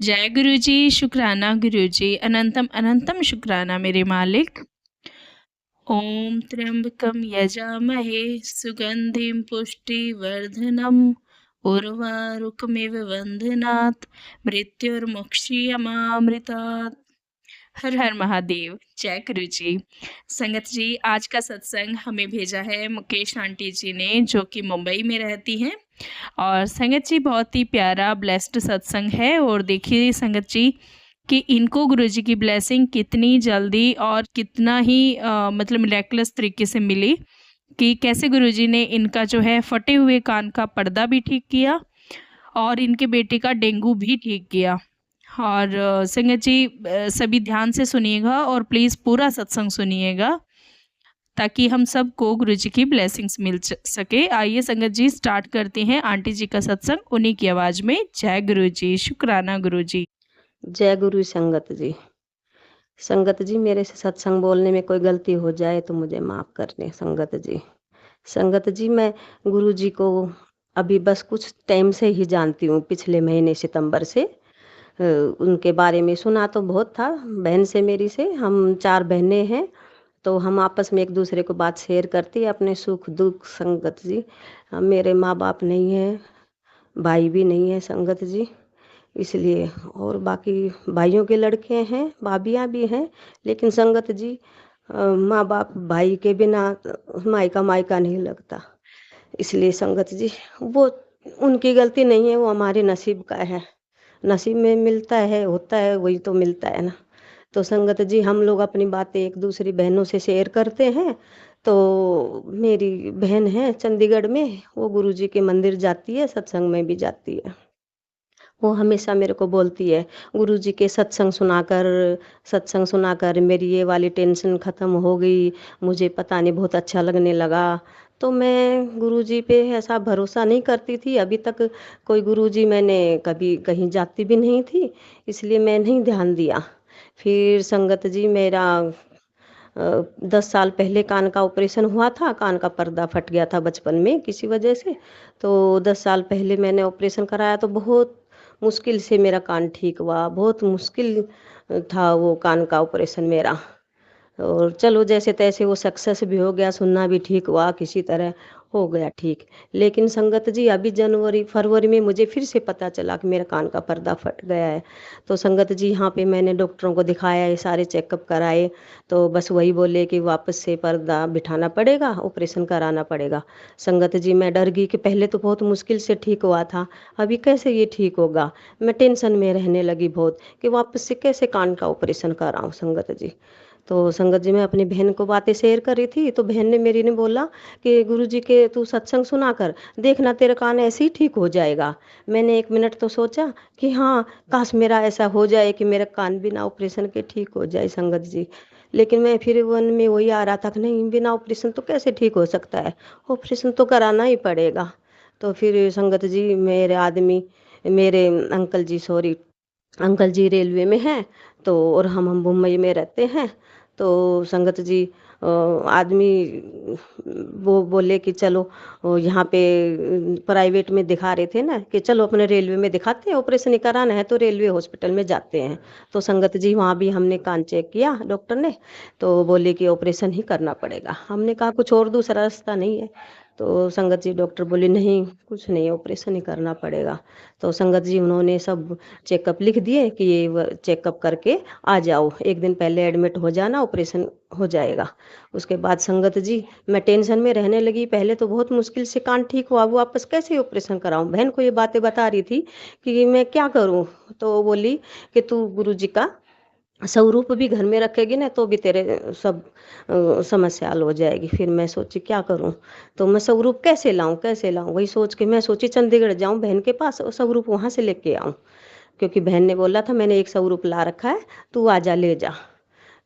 जय गुरु जी, शुक्राना गुरु जी, अनंतम अनंतम शुक्राना मेरे मालिक। ओम त्र्यंबकम यजामहे सुगंधिम पुष्टिवर्धनम उर्वारुकमिव वंदनात् मृत्युर्मुक्षीयमामृतात्। हर हर महादेव। जय गुरु जी। संगत जी, आज का सत्संग हमें भेजा है मुकेश आंटी जी ने, जो कि मुंबई में रहती हैं। और संगत जी, बहुत ही प्यारा ब्लेस्ड सत्संग है। और देखिए संगत जी कि इनको गुरु जी की ब्लेसिंग कितनी जल्दी और कितना ही मतलब मिरेकलस तरीके से मिली, कि कैसे गुरु जी ने इनका जो है फटे हुए कान का पर्दा भी ठीक किया और इनके बेटे का डेंगू भी ठीक किया। और संगत जी, सभी ध्यान से सुनिएगा और प्लीज़ पूरा सत्संग सुनिएगा, ताकि हम सबको गुरु जी की ब्लेसिंग्स मिल सके। आइए संगत जी, स्टार्ट करते हैं आंटी जी का सत्संग उन्हीं की आवाज़ में। जय गुरु जी, शुक्राना गुरु जी। जय गुरु संगत जी। संगत जी, मेरे से सत्संग बोलने में कोई गलती हो जाए तो मुझे माफ़ कर दें संगत जी। संगत जी, मैं गुरु जी को अभी बस कुछ टाइम से ही जानती हूँ, पिछले महीने सितंबर से। उनके बारे में सुना तो बहुत था, बहन से मेरी से। हम 4 बहनें हैं, तो हम आपस में एक दूसरे को बात शेयर करती है, अपने सुख दुख। संगत जी, मेरे माँ बाप नहीं हैं, भाई भी नहीं है संगत जी, इसलिए। और बाकी भाइयों के लड़के हैं, भाभियाँ भी हैं, लेकिन संगत जी माँ बाप भाई के बिना मायका मायका नहीं लगता। इसलिए संगत जी, वो उनकी गलती नहीं है, वो हमारे नसीब का है। नसीब में मिलता है, होता है, वही तो मिलता है ना। तो संगत जी, हम लोग अपनी बातें एक दूसरी बहनों से शेयर करते हैं। तो मेरी बहन है चंडीगढ़ में, वो गुरुजी के मंदिर जाती है, सत्संग में भी जाती है। वो हमेशा मेरे को बोलती है, गुरुजी के सत्संग सुनाकर मेरी ये वाली टेंशन ख़त्म हो गई, मुझे पता नहीं बहुत अच्छा लगने लगा। तो मैं गुरुजी पे ऐसा भरोसा नहीं करती थी अभी तक। कोई गुरुजी मैंने कभी कहीं जाती भी नहीं थी, इसलिए मैं नहीं ध्यान दिया। फिर संगत जी, मेरा 10 साल पहले कान का ऑपरेशन हुआ था। कान का पर्दा फट गया था बचपन में किसी वजह से। तो 10 साल पहले मैंने ऑपरेशन कराया, तो बहुत मुश्किल से मेरा कान ठीक हुआ। बहुत मुश्किल था वो कान का ऑपरेशन मेरा। और चलो जैसे तैसे वो सक्सेस भी हो गया, सुनना भी ठीक हुआ, किसी तरह हो गया ठीक। लेकिन संगत जी, अभी जनवरी फरवरी में मुझे फिर से पता चला कि मेरा कान का पर्दा फट गया है। तो संगत जी, यहाँ पे मैंने डॉक्टरों को दिखाया, ये सारे चेकअप कराए, तो बस वही बोले कि वापस से पर्दा बिठाना पड़ेगा, ऑपरेशन कराना पड़ेगा। संगत जी, मैं डर गई कि पहले तो बहुत मुश्किल से ठीक हुआ था, अभी कैसे ये ठीक होगा। मैं टेंशन में रहने लगी बहुत कि वापस से कैसे कान का ऑपरेशन कराऊं संगत जी। तो संगत जी, मैं अपनी बहन को बातें शेयर कर रही थी, तो बहन ने मेरी ने बोला कि गुरुजी के तू सत्संग सुना कर देखना, तेरा कान ऐसे ही ठीक हो जाएगा। मैंने 1 मिनट तो सोचा कि हाँ, काश मेरा ऐसा हो जाए कि मेरा कान बिना ऑपरेशन के ठीक हो जाए संगत जी। लेकिन मैं फिर मन में वही आ रहा था कि नहीं, बिना ऑपरेशन तो कैसे ठीक हो सकता है, ऑपरेशन तो कराना ही पड़ेगा। तो फिर संगत जी, मेरे अंकल जी, सॉरी, अंकल जी रेलवे में हैं। तो और हम मुंबई में रहते हैं। तो संगत जी, आदमी वो बोले कि चलो, यहाँ पे प्राइवेट में दिखा रहे थे ना, कि चलो अपने रेलवे में दिखाते हैं, ऑपरेशन ही कराना है तो रेलवे हॉस्पिटल में जाते हैं। तो संगत जी, वहाँ भी हमने कान चेक किया डॉक्टर ने, तो बोले कि ऑपरेशन ही करना पड़ेगा। हमने कहा कुछ और दूसरा रास्ता नहीं है। तो संगत जी, डॉक्टर बोले नहीं, कुछ नहीं, ऑपरेशन ही करना पड़ेगा। तो संगत जी, उन्होंने सब चेकअप लिख दिए कि ये चेकअप करके आ जाओ, 1 दिन पहले एडमिट हो जाना, ऑपरेशन हो जाएगा। उसके बाद संगत जी, मैं टेंशन में रहने लगी। पहले तो बहुत मुश्किल से कान ठीक हुआ, वो वापस कैसे ऑपरेशन कराऊं। बहन को ये बातें बता रही थी कि मैं क्या करूं। तो वो बोली कि तू गुरु जी का स्वरूप भी घर में रखेगी ना, तो भी तेरे सब समस्या हल हो जाएगी। फिर मैं सोची क्या करूं, तो मैं स्वरूप कैसे लाऊं, वही सोच के मैं सोची चंडीगढ़ जाऊं बहन के पास और स्वरूप वहां से लेके आऊं। क्योंकि बहन ने बोला था मैंने एक स्वरूप ला रखा है, तू आजा ले जा।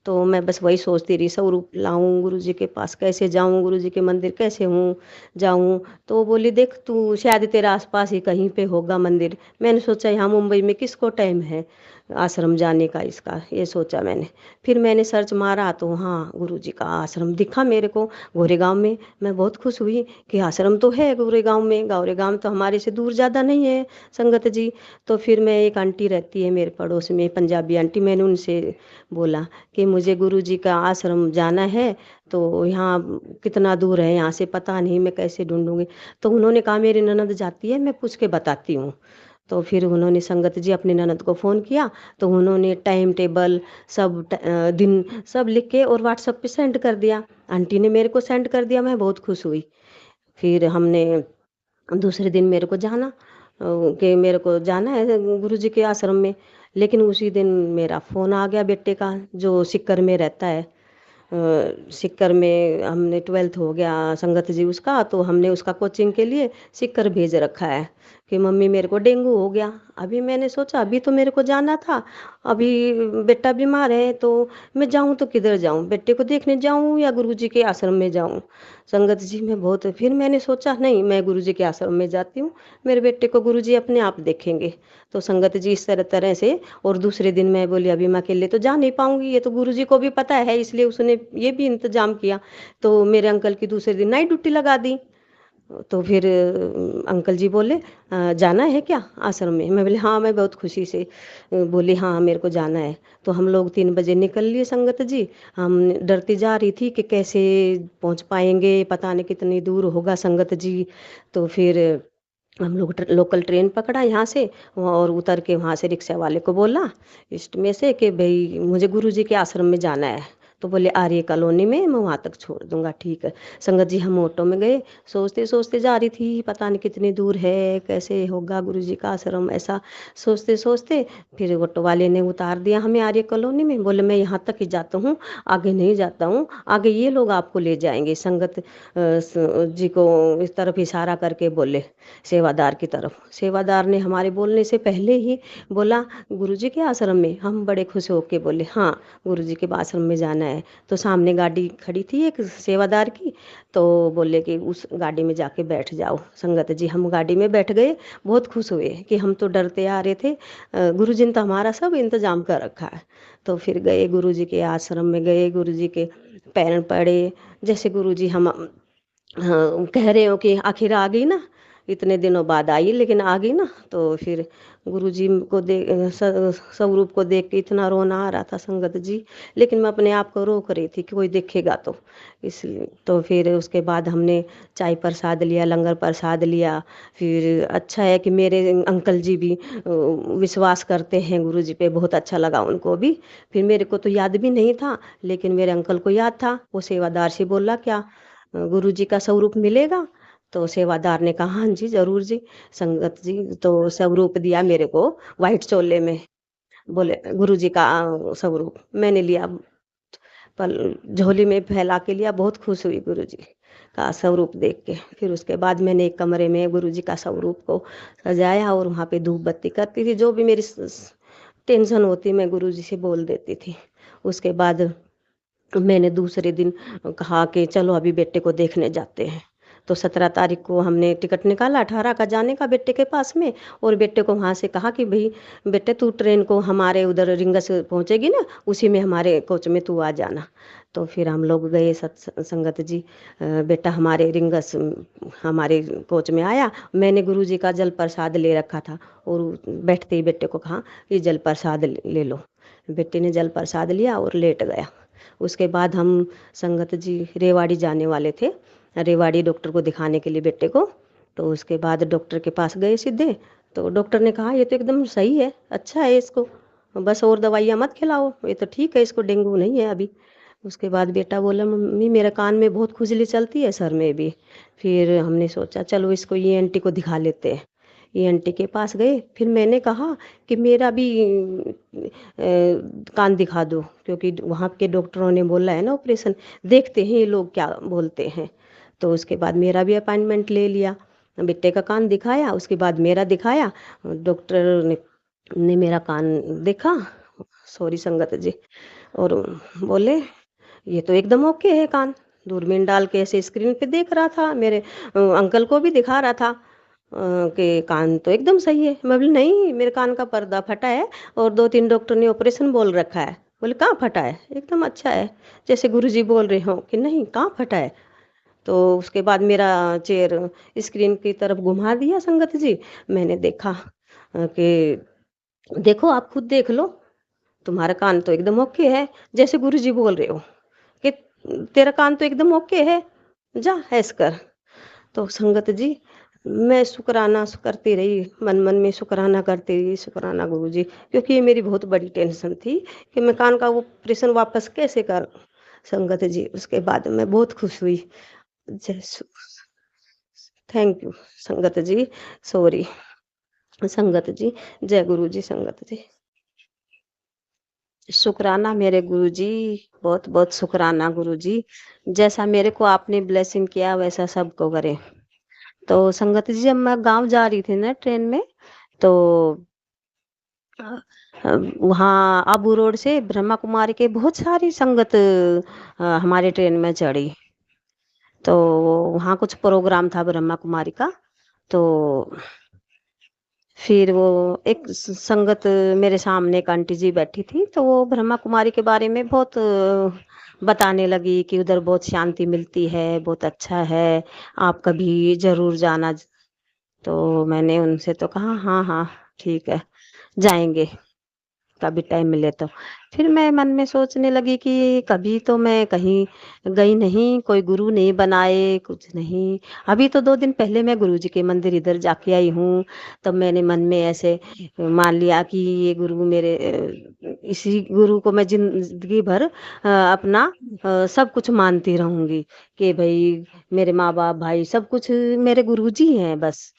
तो मैं बस वही सोचती रही, स्वरूप लाऊं, गुरुजी के पास कैसे जाऊं, गुरुजी के मंदिर कैसे हूँ जाऊं। तो वो बोली देख, तू शायद तेरा आसपास ही कहीं पे होगा मंदिर। मैंने सोचा यहाँ मुंबई में किसको टाइम है, आश्रम जाने का इसका, ये सोचा मैंने। फिर मैंने सर्च मारा तो हाँ, गुरुजी का आश्रम दिखा मेरे को गोरेगाँव में। मैं बहुत खुश हुई कि आश्रम तो है गोरेगाँव में, गोरेगाँव तो हमारे से दूर ज़्यादा नहीं है संगत जी। तो फिर मैं एक आंटी रहती है मेरे पड़ोस में, पंजाबी आंटी, मैंने उनसे बोला कि मुझे गुरुजी का आश्रम जाना है, तो यहाँ कितना दूर है यहाँ से, पता नहीं मैं कैसे ढूँढूँगी। तो उन्होंने कहा मेरी ननद जाती है, मैं पूछ के बताती हूँ। तो फिर उन्होंने संगत जी अपनी ननद को फ़ोन किया, तो उन्होंने टाइम टेबल सब दिन सब लिख के और व्हाट्सएप पे सेंड कर दिया। आंटी ने मेरे को सेंड कर दिया, मैं बहुत खुश हुई। फिर हमने दूसरे दिन मेरे को जाना कि मेरे को जाना है गुरुजी के आश्रम में। लेकिन उसी दिन मेरा फ़ोन आ गया बेटे का, जो सीकर में रहता है। सीकर में हमने 12th हो गया संगत जी उसका, तो हमने उसका कोचिंग के लिए सीकर भेज रखा है कि मम्मी मेरे को डेंगू हो गया। अभी मैंने सोचा अभी तो मेरे को जाना था, अभी बेटा बीमार है, तो मैं जाऊं तो किधर जाऊं, बेटे को देखने जाऊं या गुरुजी के आश्रम में जाऊं। संगत जी में बहुत, फिर मैंने सोचा नहीं, मैं गुरुजी के आश्रम में जाती हूँ, मेरे बेटे को गुरुजी अपने आप देखेंगे। तो संगत जी इस तरह तरह से। और दूसरे दिन मैं बोली अभी मैं अकेले तो जा नहीं पाऊंगी, ये तो गुरुजी को भी पता है, इसलिए उसने ये भी इंतजाम किया। तो मेरे अंकल की दूसरे दिन नाइट ड्यूटी लगा दी। तो फिर अंकल जी बोले जाना है क्या आश्रम में? मैं बोली हाँ, मैं बहुत खुशी से बोली हाँ मेरे को जाना है। तो हम लोग 3 बजे निकल लिए संगत जी। हम डरती जा रही थी कि कैसे पहुंच पाएंगे, पता नहीं कितनी दूर होगा संगत जी। तो फिर हम लोग लोकल ट्रेन पकड़ा यहाँ से, और उतर के वहाँ से रिक्शा वाले को बोला इस्ट में से कि भाई मुझे गुरुजी के आश्रम में जाना है। तो बोले आर्य कॉलोनी में, मैं वहाँ तक छोड़ दूंगा, ठीक है। संगत जी हम ऑटो में गए, सोचते सोचते जा रही थी पता नहीं कितनी दूर है, कैसे होगा गुरुजी का आश्रम, ऐसा सोचते सोचते फिर ऑटो वाले ने उतार दिया हमें आर्य कॉलोनी में। बोले मैं यहाँ तक ही जाता हूँ, आगे नहीं जाता हूँ, आगे ये लोग आपको ले जाएंगे। संगत जी को इस तरफ इशारा करके बोले सेवादार की तरफ। सेवादार ने हमारे बोलने से पहले ही बोला गुरुजी के आश्रम में। हम बड़े खुश होके बोले हाँ गुरुजी के आश्रम में जाना है। तो सामने गाड़ी खड़ी थी एक सेवादार की, तो बोले कि उस गाड़ी में जाके बैठ जाओ। संगत जी हम गाड़ी में बैठ गए, बहुत खुश हुए कि हम तो डरते आ रहे थे, गुरुजी ने तो हमारा सब इंतजाम कर रखा है। तो फिर गए गुरुजी के आश्रम में, गए गुरुजी के पैर पड़े। जैसे गुरुजी हम हाँ, कह रहे हो कि आखिर आ गई ना, इतने दिनों बाद आई लेकिन आ गई ना। तो फिर गुरुजी को देख स्वरूप को देख के इतना रोना आ रहा था संगत जी, लेकिन मैं अपने आप को रोक रही थी कि कोई देखेगा तो, इसलिए। तो फिर उसके बाद हमने चाय प्रसाद लिया, लंगर प्रसाद लिया। फिर अच्छा है कि मेरे अंकल जी भी विश्वास करते हैं गुरुजी पे, बहुत अच्छा लगा उनको भी। फिर मेरे को तो याद भी नहीं था, लेकिन मेरे अंकल को याद था। वो सेवादार से बोला क्या गुरुजी का स्वरूप मिलेगा? तो सेवादार ने कहा हाँ जी जरूर जी। संगत जी तो स्वरूप दिया मेरे को वाइट चोले में। बोले गुरुजी का स्वरूप मैंने लिया, पल झोली में फैला के लिया, बहुत खुश हुई गुरुजी का स्वरूप देख के। फिर उसके बाद मैंने एक कमरे में गुरुजी का स्वरूप को सजाया और वहाँ पे धूप बत्ती करती थी, जो भी मेरी टेंशन होती मैं गुरुजी से बोल देती थी। उसके बाद मैंने दूसरे दिन कहा कि चलो अभी बेटे को देखने जाते हैं। तो 17 तारीख को हमने टिकट निकाला 18 का जाने का बेटे के पास में, और बेटे को वहाँ से कहा कि भाई बेटे तू ट्रेन को हमारे उधर रिंगस पहुँचेगी ना, उसी में हमारे कोच में तू आ जाना। तो फिर हम लोग गए संगत जी। बेटा हमारे रिंगस हमारे कोच में आया। मैंने गुरुजी का जल प्रसाद ले रखा था, और बैठते ही बेटे को कहा कि जल प्रसाद ले लो। बेटे ने जल प्रसाद लिया और लेट गया। उसके बाद हम संगत जी रेवाड़ी जाने वाले थे, रेवाड़ी डॉक्टर को दिखाने के लिए बेटे को। तो उसके बाद डॉक्टर के पास गए सीधे। तो डॉक्टर ने कहा ये तो एकदम सही है, अच्छा है, इसको बस और दवाइयाँ मत खिलाओ, ये तो ठीक है, इसको डेंगू नहीं है अभी। उसके बाद बेटा बोला मम्मी मेरे कान में बहुत खुजली चलती है, सर में भी। फिर हमने सोचा चलो इसको ईएनटी को दिखा लेते हैं। ईएनटी के पास गए, फिर मैंने कहा कि मेरा भी कान दिखा दो, क्योंकि वहाँ के डॉक्टरों ने बोला है ना ऑपरेशन, देखते हैं ये लोग क्या बोलते हैं। तो उसके बाद मेरा भी अपॉइंटमेंट ले लिया, बेटे का कान दिखाया, उसके बाद मेरा दिखाया। डॉक्टर ने मेरा कान देखा, सॉरी संगत जी, और बोले ये तो एकदम ओके है कान। दूरबीन डाल के ऐसे स्क्रीन पे देख रहा था, मेरे अंकल को भी दिखा रहा था। कि कान तो एकदम सही है। मैं बोली नहीं मेरे कान का पर्दा फटा है और 2-3 डॉक्टर ने ऑपरेशन बोल रखा है। बोले कहाँ फटा है? एकदम अच्छा है। जैसे गुरुजी बोल रहे हो कि नहीं कहाँ फटा है? तो उसके बाद मेरा चेयर स्क्रीन की तरफ घुमा दिया संगत जी। मैंने देखा कि देखो आप खुद देख लो, तुम्हारा कान तो एकदम ओके है, जैसे गुरुजी बोल रहे हो कि तेरा कान तो एकदम ओके है, जा ऐस कर। तो संगत जी मैं शुक्राना करती रही, मन-मन में शुक्राना करती रही, शुक्राना गुरुजी, क्योंकि ये मेरी बहुत बड़ी टेंशन थी कि मैं कान का वो ऑपरेशन वापस कैसे करूँ? संगत जी, उसके बाद मैं बहुत खुश हुई। जय सु थैंक यू संगत जी, सॉरी संगत जी, जय गुरु जी संगत जी। शुक्राना मेरे गुरुजी, बहुत-बहुत शुक्राना गुरुजी। जैसा मेरे को आपने ब्लेसिंग किया वैसा सबको करे। तो संगत जी जब मैं गाँव जा रही थी ना ट्रेन में, तो अ वहाँ आबू रोड से ब्रह्मा कुमारी के बहुत सारी संगत हमारे ट्रेन में चढ़ी। तो वहाँ कुछ प्रोग्राम था ब्रह्मा कुमारी का, तो फिर वो एक संगत मेरे सामने एक आंटी जी बैठी थी, तो वो ब्रह्मा कुमारी के बारे में बहुत बताने लगी कि उधर बहुत शांति मिलती है, बहुत अच्छा है, आप कभी ज़रूर जाना। तो मैंने उनसे तो कहा, "हाँ, हाँ, ठीक है, जाएँगे।" कभी टाइम मिले तो। फिर मैं मन में सोचने लगी कि कभी तो मैं कहीं गई नहीं, कोई गुरु नहीं बनाए, कुछ नहीं। अभी तो 2 दिन पहले मैं गुरुजी के मंदिर इधर जाके आई हूँ, तब मैंने मन में ऐसे मान लिया कि ये गुरु मेरे इसी गुरु को मैं ज़िंदगी भर अपना सब कुछ मानती रहूँगी कि भई मेरे माँ-बाप, भाई सब कुछ मेरे गुरुजी हैं बस।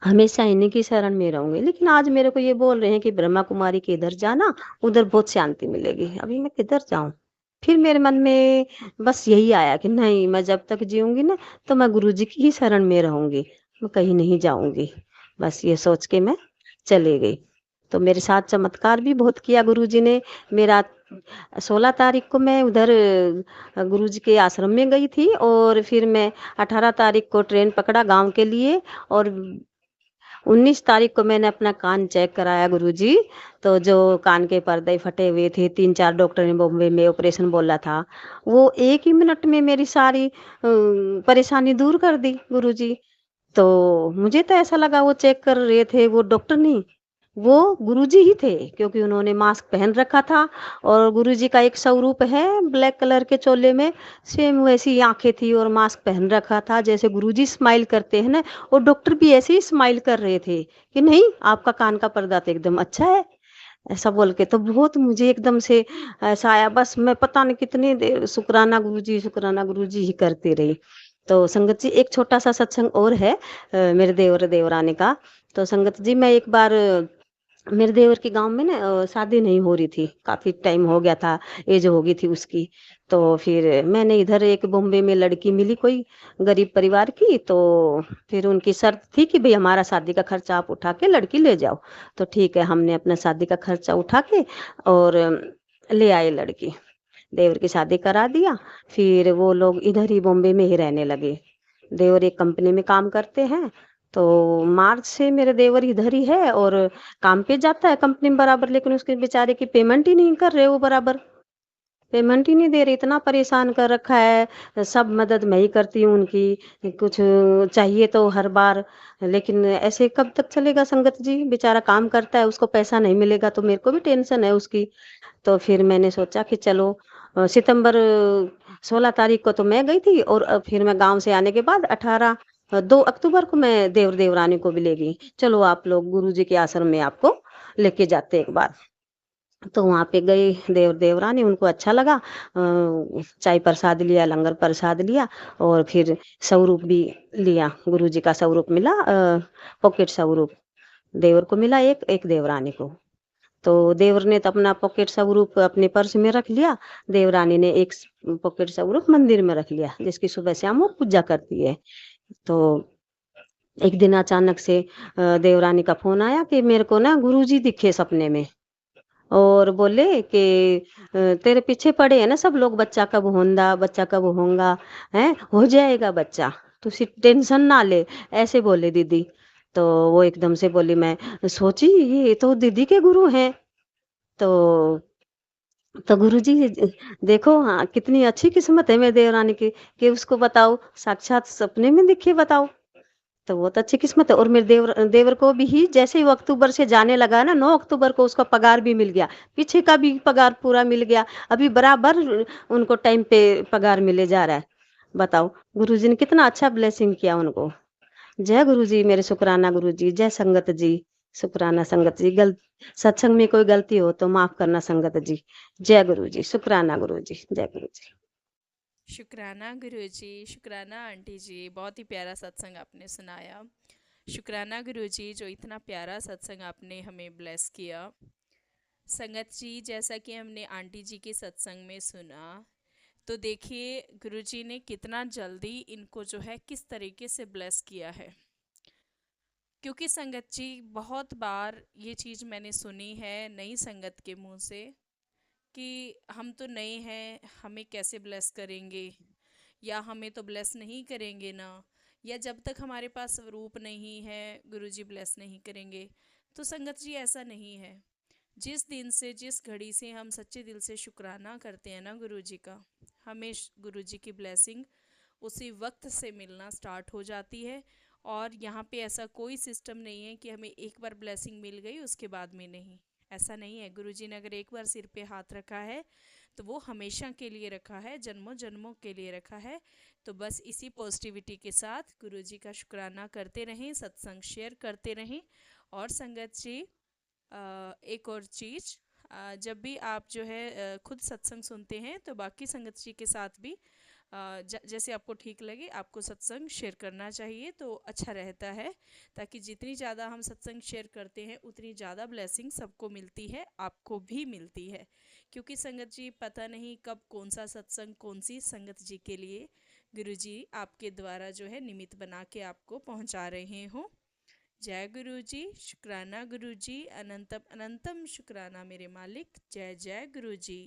हमेशा इन्हीं की शरण में रहूँगी। लेकिन आज मेरे को ये बोल रहे हैं कि ब्रह्मा कुमारी के इधर जाना, उधर बहुत शांति मिलेगी। अभी मैं किधर जाऊँ? फिर मेरे मन में बस यही आया कि नहीं मैं जब तक जीऊँगी ना, तो मैं गुरुजी की ही शरण में रहूँगी, मैं कहीं नहीं जाऊँगी। बस ये सोच के मैं चली गई। तो मेरे साथ चमत्कार भी बहुत किया गुरुजी ने। मेरा 16 तारीख को मैं उधर गुरुजी के आश्रम में गई थी और फिर मैं 18 तारीख को ट्रेन पकड़ा गाँव के लिए और 19 तारीख को मैंने अपना कान चेक कराया गुरुजी, तो जो कान के पर्दे फटे हुए थे, 3-4 डॉक्टर ने बॉम्बे में ऑपरेशन बोला था, वो 1 ही मिनट में मेरी सारी परेशानी दूर कर दी गुरुजी। तो मुझे तो ऐसा लगा वो चेक कर रहे थे वो डॉक्टर नहीं, वो गुरुजी ही थे क्योंकि उन्होंने मास्क पहन रखा था और गुरुजी का एक स्वरूप है ब्लैक कलर के चोले में, सेम वैसी आँखें थी और मास्क पहन रखा था जैसे गुरुजी स्माइल करते हैं ना, और डॉक्टर भी ऐसे ही स्माइल कर रहे थे कि नहीं आपका कान का पर्दा तो एकदम अच्छा है। ऐसा बोल के तो बहुत मुझे एकदम से ऐसा आया बस मैं पता नहीं कितनी देर शुक्राना गुरुजी ही करती रही। तो संगत जी एक छोटा-सा सत्संग और है मेरे देवर देवरानी का। तो संगत जी मैं एक बार मेरे देवर के गाँव में ना शादी नहीं हो रही थी, काफ़ी टाइम हो गया था, ऐज हो गई थी उसकी। तो फिर मैंने इधर एक बॉम्बे में लड़की मिली कोई गरीब परिवार की, तो फिर उनकी शर्त थी कि भई हमारा शादी का खर्चा आप उठा के लड़की ले जाओ। तो ठीक है, हमने अपना शादी का खर्चा उठा के और ले आए लड़की। देवर की शादी करा दिया, फिर वो लोग इधर ही बॉम्बे में ही रहने लगे। देवर एक कंपनी में काम करते हैं, तो मार्च से मेरे देवर इधर ही है और काम पे जाता है कंपनी में बराबर, लेकिन उसके बेचारे की पेमेंट ही नहीं कर रहे वो बराबर। पेमेंट ही नहीं दे रहे, इतना परेशान कर रखा है। सब मदद मैं ही करती हूँ उनकी, कुछ चाहिए तो हर बार, लेकिन ऐसे कब तक चलेगा संगत जी? बेचारा काम करता है, उसको पैसा नहीं मिलेगा तो मेरे को भी टेंशन है उसकी। तो फिर मैंने सोचा कि चलो सितंबर 16 तारीख को तो मैं गई थी और फिर मैं गाँव से आने के बाद 2 अक्टूबर को मैं देवर-देवरानी को भी ले गई। चलो आप लोग गुरुजी के आश्रम में आपको लेके जाते हैं एक बार। तो वहाँ पे गए देवर-देवरानी उनको अच्छा लगा चाय प्रसाद लिया, लंगर प्रसाद लिया और फिर स्वरूप भी लिया, गुरुजी का स्वरूप मिला पॉकेट स्वरूप। देवर को मिला 1, एक देवरानी को। तो देवर ने तो अपना पॉकेट स्वरूप अपने पर्स में रख लिया, देवरानी ने एक पॉकेट स्वरूप मंदिर में रख लिया, जिसकी सुबह शाम वो पूजा करती है। तो एक दिन अचानक से देवरानी का फ़ोन आया कि मेरे को ना गुरुजी दिखे सपने में और बोले कि तेरे पीछे पड़े हैं ना सब लोग, बच्चा कब होंदा, बच्चा कब होंगा, हैं? हो जाएगा बच्चा। तू सी टेंशन ना ले, ऐसे बोले दीदी। तो वो एकदम से बोली, मैं सोची ये तो दीदी के गुरु हैं। तो गुरुजी देखो हाँ, कितनी अच्छी किस्मत है मेरी देवरानी की कि उसको बताओ, साक्षात सपने में दिखे बताओ। तो बहुत अच्छी किस्मत है और मेरे देवर को भी जैसे ही वो अक्टूबर से जाने लगा है ना, 9 अक्टूबर को उसका पगार भी मिल गया। पीछे का भी पगार पूरा मिल गया। अभी बराबर उनको टाइम पे पगार मिले जा रहा है। बताओ, गुरुजी ने कितना अच्छा ब्लेसिंग किया उनको। जय गुरुजी, मेरे शुक्राना गुरुजी, जय संगत जी, शुक्राना संगत जी। सत्संग में कोई गलती हो तो माफ करना संगत जी। जय गुरुजी, शुक्राना गुरुजी, जय गुरुजी। शुक्राना गुरुजी, शुक्राना आंटी जी, बहुत ही प्यारा सत्संग आपने सुनाया। शुक्राना गुरुजी जो इतना प्यारा सत्संग आपने हमें ब्लेस किया। संगत जी, जैसा कि हमने आंटी जी के सत्संग में सुना, तो देखिए गुरुजी ने कितना जल्दी इनको जो है किस तरीके से ब्लेस किया है। क्योंकि संगत जी बहुत बार ये चीज़ मैंने सुनी है नई संगत के मुंह से कि हम तो नए हैं, हमें कैसे ब्लेस करेंगे, या हमें तो ब्लेस नहीं करेंगे ना, या जब तक हमारे पास स्वरूप नहीं है गुरुजी ब्लेस नहीं करेंगे। तो संगत जी ऐसा नहीं है। जिस दिन से, जिस घड़ी से हम सच्चे दिल से शुक्राना करते हैं ना गुरुजी का, हमें गुरुजी की ब्लेसिंग उसी वक्त से मिलना स्टार्ट हो जाती है। और यहाँ पे ऐसा कोई सिस्टम नहीं है कि हमें एक बार ब्लेसिंग मिल गई उसके बाद में नहीं। ऐसा नहीं है। गुरुजी ने अगर एक बार सिर पे हाथ रखा है तो वो हमेशा के लिए रखा है, जन्मों जन्मों के लिए रखा है। तो बस इसी पॉजिटिविटी के साथ गुरुजी का शुक्राना करते रहें, सत्संग शेयर करते रहें। और संगत जी एक और चीज़, जब भी आप जो है खुद सत्संग सुनते हैं तो बाकी संगत जी के साथ भी जैसे आपको ठीक लगे आपको सत्संग शेयर करना चाहिए, तो अच्छा रहता है। ताकि जितनी ज़्यादा हम सत्संग शेयर करते हैं उतनी ज़्यादा ब्लेसिंग सबको मिलती है, आपको भी मिलती है। क्योंकि संगत जी पता नहीं कब कौन सा सत्संग कौन सी संगत जी के लिए गुरु जी आपके द्वारा जो है निमित्त बना के आपको पहुंचा रहे हों। जय गुरु जी, शुक्राना गुरु जी, अनंतम अनंतम शुक्राना मेरे मालिक। जय जय गुरु जी।